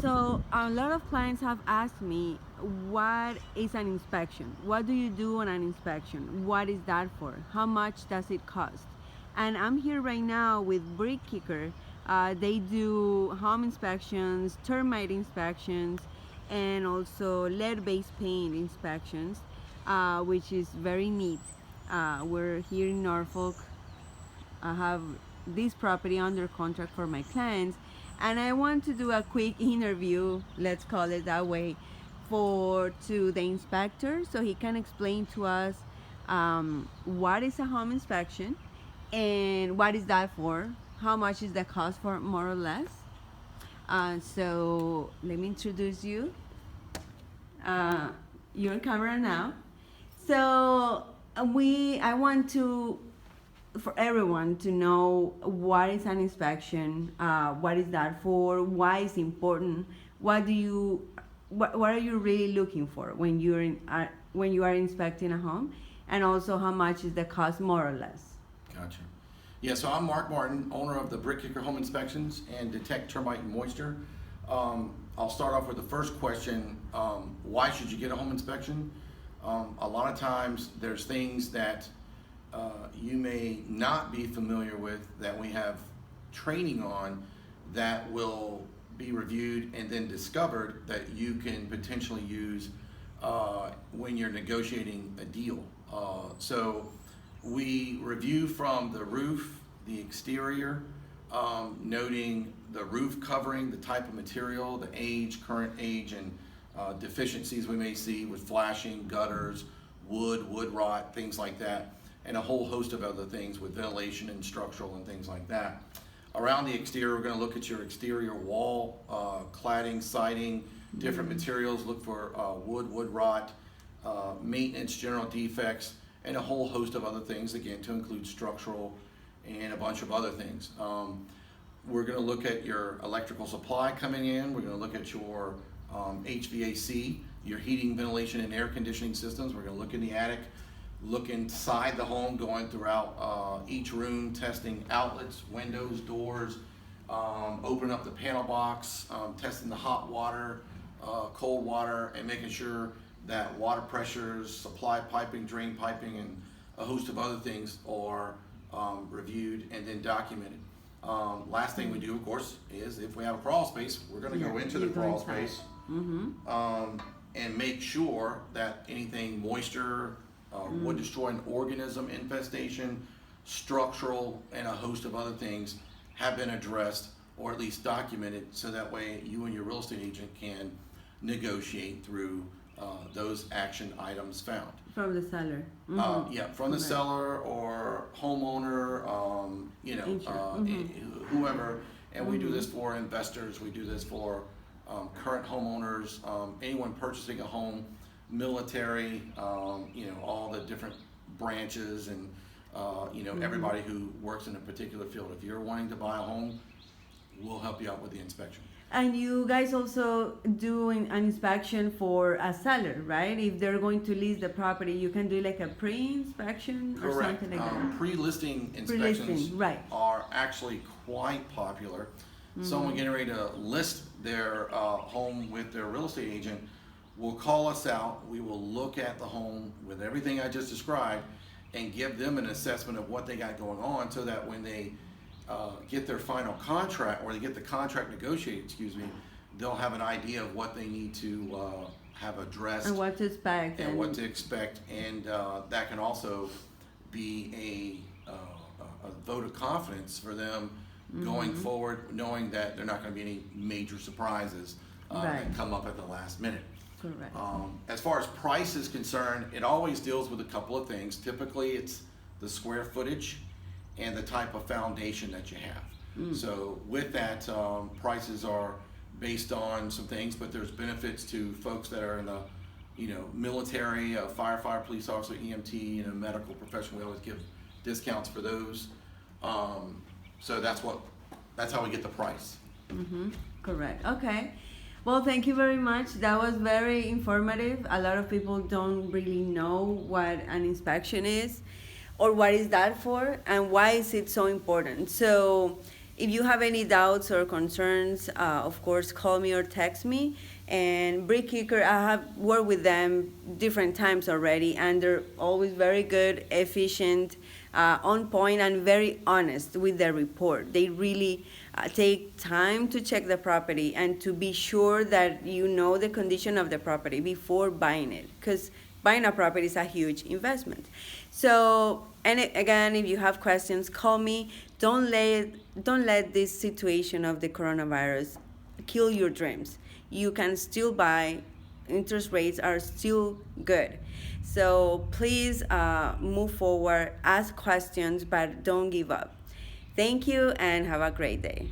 So a lot of clients have asked me, what is an inspection? What do you do on an inspection? What is that for? How much does it cost? And I'm here right now with Brickkicker. They do home inspections, termite inspections, and also lead-based paint inspections, which is very neat. We're here in Norfolk. I have this property under contract for my clients, and I want to do a quick interview, let's call it that way, for to the inspector so he can explain to us what is a home inspection and what is that for, how much is the cost for, more or less. So let me introduce you. You're on camera now. So I want to for everyone to know what is an inspection, what is that for, why it's important, what are you really looking for when when you are inspecting a home, and also how much is the cost more or less. Gotcha. Yeah, so I'm Mark Martin, owner of the Brickkicker Home Inspections and Detect Termite and Moisture. I'll start off with the first question. Why should you get a home inspection? A lot of times there's things that you may not be familiar with that we have training on that will be reviewed and then discovered that you can potentially use when you're negotiating a deal. So we review from the roof, the exterior, noting the roof covering, the type of material, the age, current age, and deficiencies we may see with flashing, gutters, wood rot, things like that, and a whole host of other things with ventilation and structural and things like that. Around the exterior, we're going to look at your exterior wall, cladding, siding, different materials, look for wood rot, maintenance, general defects, and a whole host of other things, again, to include structural and a bunch of other things. We're going to look at your electrical supply coming in. We're going to look at your HVAC, your heating, ventilation, and air conditioning systems. We're going to look in the attic, look inside the home, going throughout each room, testing outlets, windows, doors, open up the panel box, testing the hot water, cold water, and making sure that water pressures, supply piping, drain piping, and a host of other things are reviewed and then documented. Last thing we do, of course, is if we have a crawl space, we're going to go into the crawl space and make sure that anything moisture, wood destroying organism infestation, structural, and a host of other things have been addressed or at least documented, so that way you and your real estate agent can negotiate through those action items found. From the seller. Yeah, from the seller or homeowner, whoever. And we do this for investors, we do this for current homeowners, anyone purchasing a home, military, all the different branches and, everybody who works in a particular field. If you're wanting to buy a home, we'll help you out with the inspection. And you guys also do an inspection for a seller, right? If they're going to lease the property, you can do like a pre-inspection or Correct. something like that. Pre-listing inspections right. are actually quite popular. Someone getting ready to list their home with their real estate agent will call us out. We will look at the home with everything I just described and give them an assessment of what they got going on, so that when they get their final contract, or they get the contract negotiated, they'll have an idea of what they need to have addressed and what to expect. And what to expect. And that can also be a vote of confidence for them going forward, knowing that there are not going to be any major surprises that come up at the last minute. Correct. As far as price is concerned, it always deals with a couple of things. Typically, it's the square footage and the type of foundation that you have. So with that, prices are based on some things, but there's benefits to folks that are in the military, firefighter, police officer, EMT, medical profession. We always give discounts for those. So that's how we get the price. Correct. Okay. Well, thank you very much. That was very informative. A lot of people don't really know what an inspection is, or what is that for, and why is it so important. So If you have any doubts or concerns, of course, call me or text me. And Brickkicker, I have worked with them different times already, and they're always very good, efficient, on point, and very honest with their report. They really take time to check the property and to be sure that you know the condition of the property before buying it, because buying a property is a huge investment. So, and again, if you have questions, call me. Don't let this situation of the coronavirus kill your dreams. You can still buy. Interest rates are still good. So please move forward, ask questions, but don't give up. Thank you and have a great day.